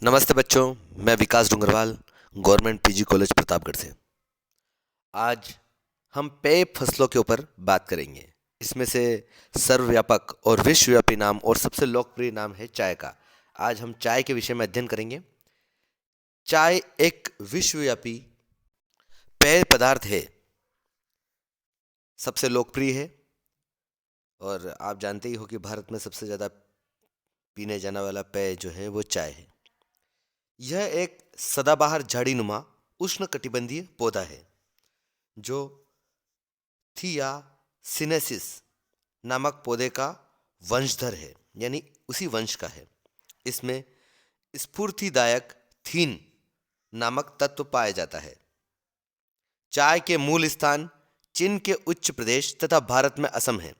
नमस्ते बच्चों। मैं Vikas Dungarwal, government PG college Pratapgarh से। आज हम पेय फसलों के ऊपर बात करेंगे। इसमें से सर्वव्यापक और विश्वव्यापी नाम और सबसे लोकप्रिय नाम है चाय का। आज हम चाय के विषय में अध्ययन करेंगे। चाय एक विश्वव्यापी पेय पदार्थ है, सबसे लोकप्रिय है और आप जानते ही हो कि भारत में सबसे ज़्यादा पीने जाने वाला पेय जो है वो चाय है। यह एक सदाबहार झाड़ीनुमा उष्णकटिबंधीय पौधा है जो थिया सिनेसिस नामक पौधे का वंशधर है, यानी उसी वंश का है। इसमें स्फूर्तिदायक थीन नामक तत्व पाया जाता है। चाय के मूल स्थान चीन के उच्च प्रदेश तथा भारत में असम है।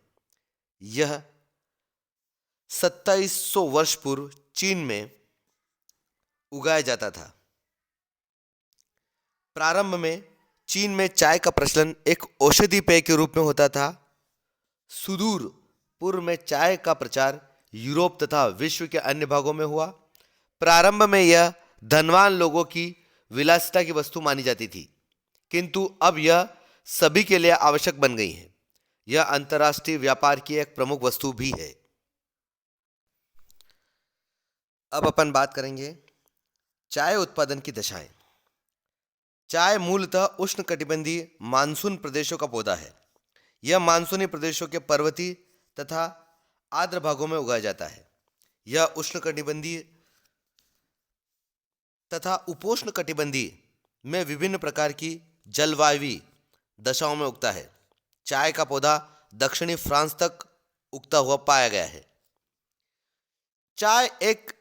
यह 2700 वर्ष पूर्व चीन में उगाया जाता था। प्रारंभ में चीन में चाय का प्रचलन एक औषधि पेय के रूप में होता था। सुदूर पूर्व में चाय का प्रचार यूरोप तथा विश्व के अन्य भागों में हुआ। प्रारंभ में यह धनवान लोगों की विलासिता की वस्तु मानी जाती थी, किंतु अब यह सभी के लिए आवश्यक बन गई है। यह अंतर्राष्ट्रीय व्यापार की एक प्रमुख वस्तु भी है। अब अपन बात करेंगे चाय उत्पादन की दशाएं। चाय मूलतः उष्णकटिबंधीय मानसून प्रदेशों का पौधा है। यह मानसूनी प्रदेशों के पर्वतीय तथा आर्द्र भागों में उगाया जाता है। यह उष्णकटिबंधीय तथा उपोष्णकटिबंधीय में विभिन्न प्रकार की जलवायु दशाओं में उगता है। चाय का पौधा दक्षिणी फ्रांस तक उगता हुआ पाया गया है। चाय एक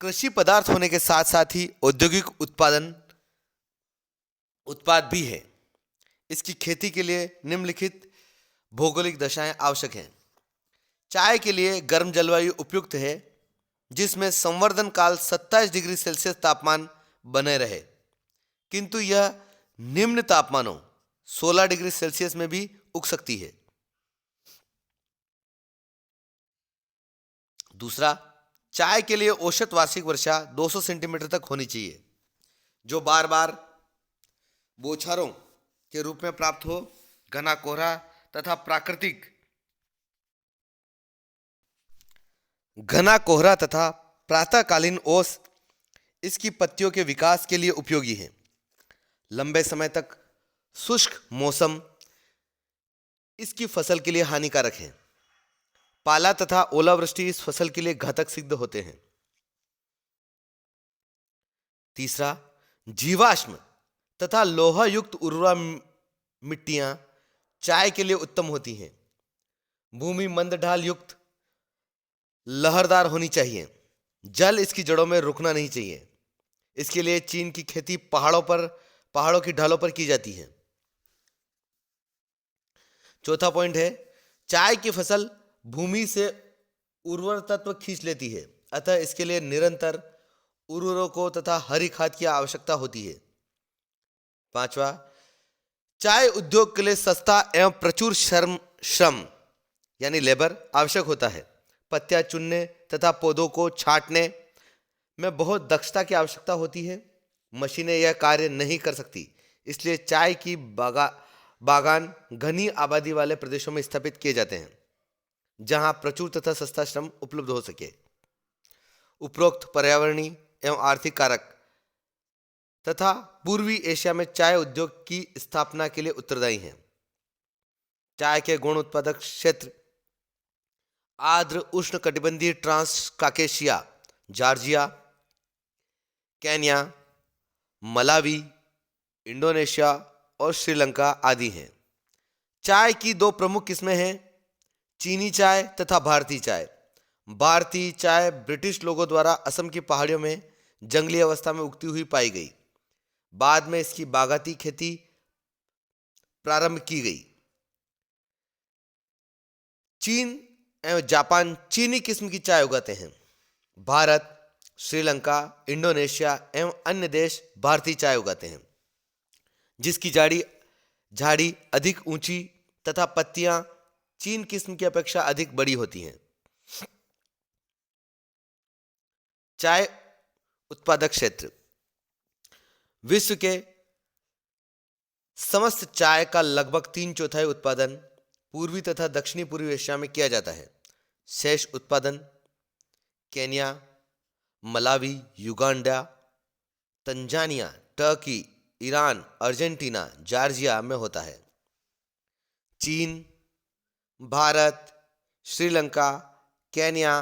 कृषि पदार्थ होने के साथ साथ ही औद्योगिक उत्पाद भी है। इसकी खेती के लिए निम्नलिखित भौगोलिक दशाएं आवश्यक हैं। चाय के लिए गर्म जलवायु उपयुक्त है, जिसमें संवर्धन काल 27 डिग्री सेल्सियस तापमान बने रहे, किंतु यह निम्न तापमानों 16 डिग्री सेल्सियस में भी उग सकती है। दूसरा, चाय के लिए औसत वार्षिक वर्षा 200 सेंटीमीटर तक होनी चाहिए, जो बार बार बौछारों के रूप में प्राप्त हो। घना कोहरा तथा प्रातःकालीन ओस इसकी पत्तियों के विकास के लिए उपयोगी है। लंबे समय तक शुष्क मौसम इसकी फसल के लिए हानिकारक है। पाला तथा ओलावृष्टि इस फसल के लिए घातक सिद्ध होते हैं। तीसरा, जीवाश्म तथा लोहा युक्त उर्वरा मिट्टियां चाय के लिए उत्तम होती हैं। भूमि मंद ढाल युक्त लहरदार होनी चाहिए। जल इसकी जड़ों में रुकना नहीं चाहिए। इसके लिए चीन की खेती पहाड़ों की ढालों पर की जाती है। चौथा पॉइंट है, चाय की फसल भूमि से उर्वर तत्व खींच लेती है, अतः इसके लिए निरंतर उर्वरकों तथा हरी खाद की आवश्यकता होती है। पांचवा, चाय उद्योग के लिए सस्ता एवं प्रचुर श्रम यानी लेबर आवश्यक होता है। पत्तियां चुनने तथा पौधों को छांटने में बहुत दक्षता की आवश्यकता होती है। मशीनें यह कार्य नहीं कर सकती, इसलिए चाय की बागान घनी आबादी वाले प्रदेशों में स्थापित किए जाते हैं, जहां प्रचुर तथा सस्ता श्रम उपलब्ध हो सके। उपरोक्त पर्यावरणीय एवं आर्थिक कारक तथा पूर्वी एशिया में चाय उद्योग की स्थापना के लिए उत्तरदायी हैं। चाय के गुण उत्पादक क्षेत्र आर्द्र उष्णकटिबंधीय Transcaucasia, Georgia, Kenya, Malawi, Indonesia और श्रीलंका आदि हैं। चाय की दो प्रमुख किस्में हैं, चीनी चाय तथा भारतीय चाय। भारतीय चाय ब्रिटिश लोगों द्वारा असम की पहाड़ियों में जंगली अवस्था में उगती हुई पाई गई। बाद में इसकी बागाती खेती प्रारंभ की गई। चीन एवं जापान चीनी किस्म की चाय उगाते हैं। भारत, श्रीलंका, इंडोनेशिया एवं अन्य देश भारतीय चाय उगाते हैं, जिसकी झाड़ी अधिक ऊंची तथा पत्तियां चीन किस्म की अपेक्षा अधिक बड़ी होती हैं। चाय उत्पादक क्षेत्र। विश्व के समस्त चाय का लगभग 3/4 उत्पादन पूर्वी तथा दक्षिणी पूर्वी एशिया में किया जाता है। शेष उत्पादन Kenya, Malawi, Uganda, Tanzania, Turkey, Iran, Argentina, Georgia में होता है। चीन, Bharat, Sri Lanka, Kenya,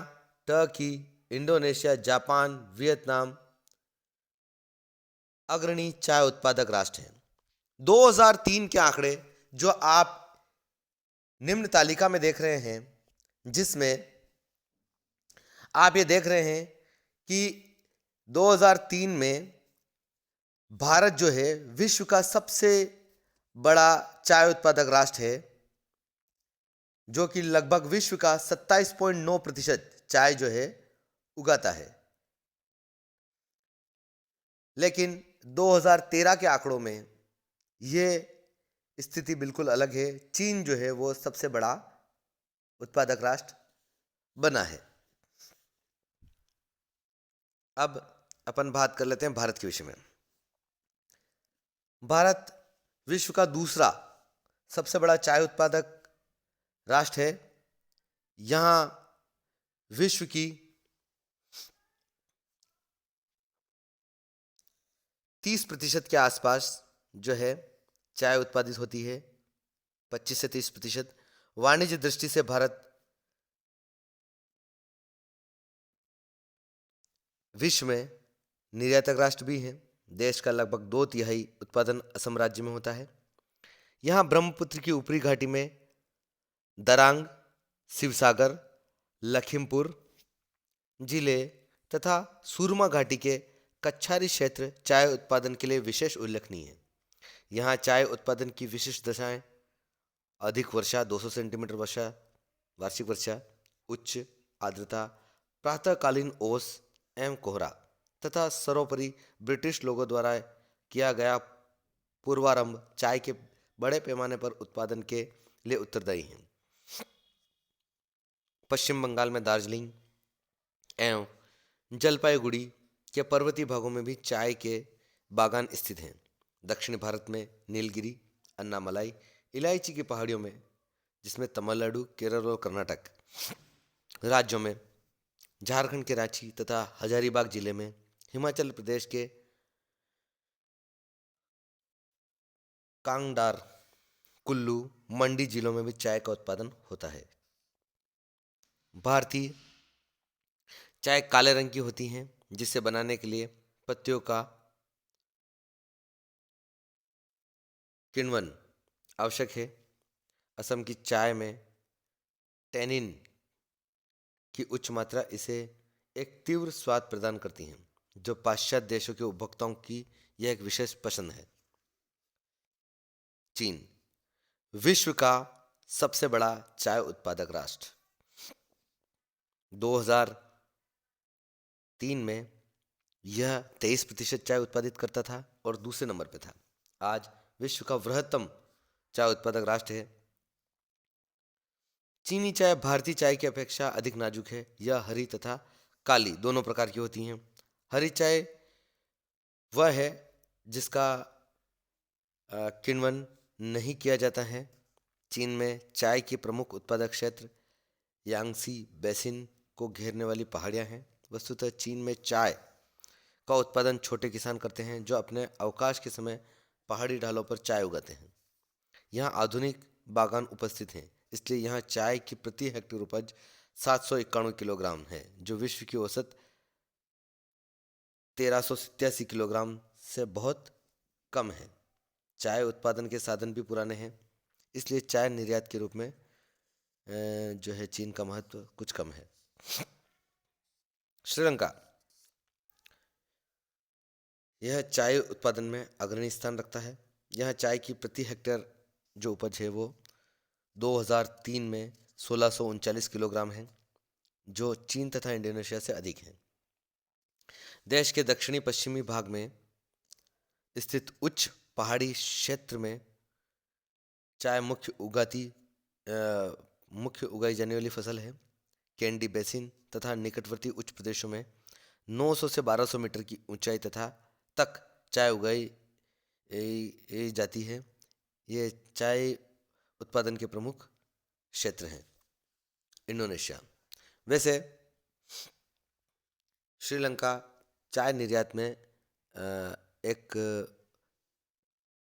Turkey, Indonesia, Japan, Vietnam अग्रणी चाय उत्पादक राष्ट्र हैं। 2003 के आंकड़े जो आप निम्न तालिका में देख रहे हैं, जिसमें आप ये देख रहे हैं कि 2003 में भारत जो है विश्व का सबसे बड़ा चाय उत्पादक राष्ट्र है, जो कि लगभग विश्व का 27.9% चाय जो है उगाता है। लेकिन 2013 के आंकड़ों में ये स्थिति बिल्कुल अलग है। चीन जो है वो सबसे बड़ा उत्पादक राष्ट्र बना है। अब अपन बात कर लेते हैं भारत के विषय में। भारत विश्व का दूसरा सबसे बड़ा चाय उत्पादक राष्ट्र है। यहाँ विश्व की 30% के आसपास जो है चाय उत्पादित होती है, 25 से 30%। वाणिज्य दृष्टि से भारत विश्व में निर्यातक राष्ट्र भी है। देश का लगभग 2/3 उत्पादन असम राज्य में होता है। यहाँ ब्रह्मपुत्र की ऊपरी घाटी में दरांग, शिवसागर, लखीमपुर जिले तथा सुरमा घाटी के कच्छारी क्षेत्र चाय उत्पादन के लिए विशेष उल्लेखनीय है। यहाँ चाय उत्पादन की विशिष्ट दशाएं अधिक वर्षा 200 सेंटीमीटर वर्षा वार्षिक वर्षा, उच्च आर्द्रता, प्रातःकालीन ओस एवं कोहरा तथा सर्वोपरि ब्रिटिश लोगों द्वारा किया गया पूर्वारंभ चाय के बड़े पैमाने पर उत्पादन के लिए उत्तरदायी हैं। पश्चिम बंगाल में दार्जिलिंग एवं जलपाईगुड़ी के पर्वतीय भागों में भी चाय के बागान स्थित हैं। दक्षिण भारत में नीलगिरी, अन्नामलाई, इलायची की पहाड़ियों में, जिसमें तमिलनाडु, केरल और कर्नाटक राज्यों में, झारखंड के रांची तथा हजारीबाग जिले में, हिमाचल प्रदेश के कांगडार, कुल्लू, मंडी जिलों में भी चाय का उत्पादन होता है। भारतीय चाय काले रंग की होती हैं, जिसे बनाने के लिए पत्तियों का किण्वन आवश्यक है। असम की चाय में टैनिन की उच्च मात्रा इसे एक तीव्र स्वाद प्रदान करती है, जो पाश्चात्य देशों के उपभोक्ताओं की यह एक विशेष पसंद है। चीन विश्व का सबसे बड़ा चाय उत्पादक राष्ट्र। 2003 में यह 23% चाय उत्पादित करता था और दूसरे नंबर पर था। आज विश्व का वृहत्तम चाय उत्पादक राष्ट्र है। चीनी चाय भारतीय चाय की अपेक्षा अधिक नाजुक है। यह हरी तथा काली दोनों प्रकार की होती हैं। हरी चाय वह है जिसका किण्वन नहीं किया जाता है। चीन में चाय के प्रमुख उत्पादक क्षेत्र यांगसी बेसिन को घेरने वाली पहाड़ियां हैं। वस्तुतः चीन में चाय का उत्पादन छोटे किसान करते हैं, जो अपने अवकाश के समय पहाड़ी ढालों पर चाय उगाते हैं। यहाँ आधुनिक बागान उपस्थित हैं, इसलिए यहाँ चाय की प्रति हेक्टेयर उपज 791 किलोग्राम है, जो विश्व की औसत 1387 किलोग्राम से बहुत कम है। चाय उत्पादन के साधन भी पुराने हैं, इसलिए चाय निर्यात के रूप में जो है चीन का महत्व कुछ कम है। श्रीलंका यह चाय उत्पादन में अग्रणी स्थान रखता है। यह चाय की प्रति हेक्टेयर जो उपज है वो 2003 में 1639 किलोग्राम है, जो चीन तथा इंडोनेशिया से अधिक है। देश के दक्षिणी पश्चिमी भाग में स्थित उच्च पहाड़ी क्षेत्र में चाय मुख्य उगाई जाने वाली फसल है। कैंडी बेसिन तथा निकटवर्ती उच्च प्रदेशों में 900 से 1200 मीटर की ऊंचाई तथा तक चाय उगाई जाती है। ये चाय उत्पादन के प्रमुख क्षेत्र हैं। इंडोनेशिया, वैसे श्रीलंका चाय निर्यात में एक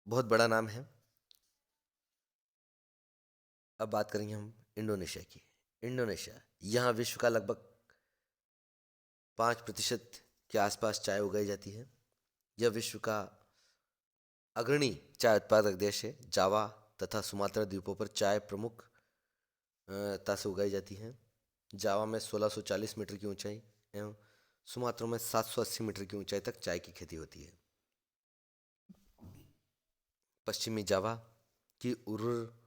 बहुत बड़ा नाम है। अब बात करेंगे हम इंडोनेशिया की। इंडोनेशिया, यहाँ विश्व का लगभग 5% के आसपास चाय उगाई जाती है। यह विश्व का अग्रणी चाय उत्पादक देश है। जावा तथा सुमात्रा द्वीपों पर चाय प्रमुखता से उगाई जाती है। जावा में 1640 मीटर की ऊंचाई एवं सुमात्रा में 780 मीटर की ऊंचाई तक चाय की खेती होती है। पश्चिमी जावा की उर्वर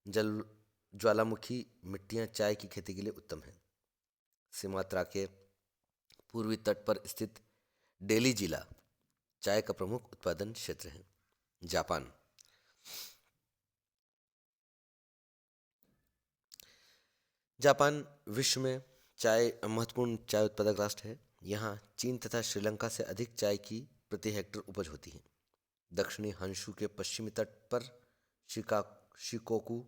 जल ज्वालामुखी मिट्टियां चाय की खेती के लिए उत्तम हैं। सुमात्रा के पूर्वी तट पर स्थित डेली जिला चाय का प्रमुख उत्पादन क्षेत्र है। जापान, जापान विश्व में चाय महत्वपूर्ण चाय उत्पादक राष्ट्र है। यहाँ चीन तथा श्रीलंका से अधिक चाय की प्रति हेक्टर उपज होती है। दक्षिणी हंशु के पश्चिमी तट पर शिकोकू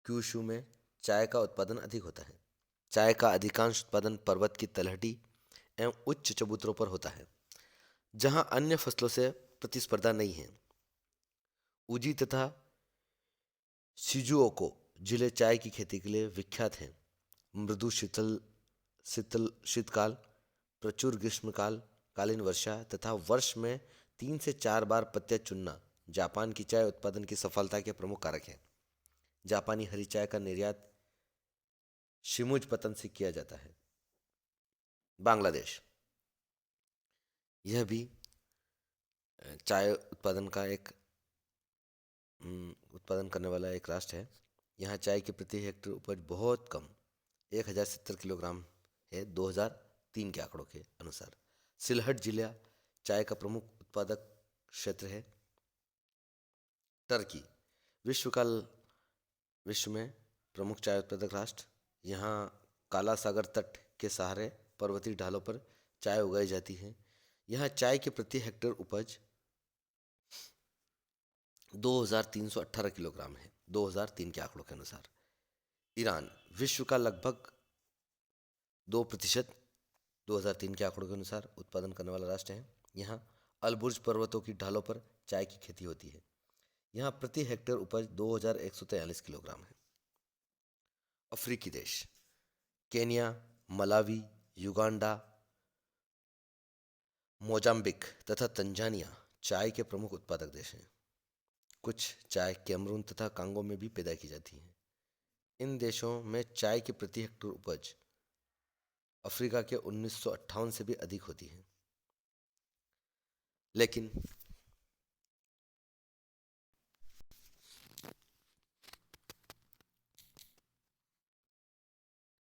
क्यूशू में चाय का उत्पादन अधिक होता है। चाय का अधिकांश उत्पादन पर्वत की तलहटी एवं उच्च चबूतरों पर होता है, जहां अन्य फसलों से प्रतिस्पर्धा नहीं है। उजी तथा शिजुओको जिले चाय की खेती के लिए विख्यात हैं। मृदु शीतकाल, प्रचुर कालीन वर्षा तथा वर्ष में 3 से 4 बार पत्ते चुनना जापान की चाय उत्पादन की सफलता के प्रमुख कारक हैं। जापानी हरी चाय का निर्यात शिमुज पतन से किया जाता है। बांग्लादेश, यह भी चाय उत्पादन का एक उत्पादन करने वाला एक राष्ट्र है। यहाँ चाय की प्रति हेक्टेयर उपज बहुत कम 1070 किलोग्राम है 2003 के आंकड़ों के अनुसार। सिलहट जिला चाय का प्रमुख उत्पादक क्षेत्र है। टर्की, विश्व में प्रमुख चाय उत्पादक राष्ट्र। यहाँ काला सागर तट के सहारे पर्वतीय ढालों पर चाय उगाई जाती है। यहाँ चाय की प्रति हेक्टेयर उपज 2318 किलोग्राम है 2003 के आंकड़ों के अनुसार। ईरान विश्व का लगभग 2% 2003 के आंकड़ों के अनुसार उत्पादन करने वाला राष्ट्र है। यहाँ अलबुर्ज पर्वतों की ढालों पर चाय की खेती होती है। यहाँ प्रति हेक्टेयर उपज 2143 किलोग्राम है। अफ्रीकी देश केन्या, मलावी, युगांडा, मोजाम्बिक तथा तंजानिया चाय के प्रमुख उत्पादक देश हैं। कुछ चाय कैमरून तथा कांगो में भी पैदा की जाती है। इन देशों में चाय की प्रति हेक्टेयर उपज अफ्रीका के 1958 से भी अधिक होती है। लेकिन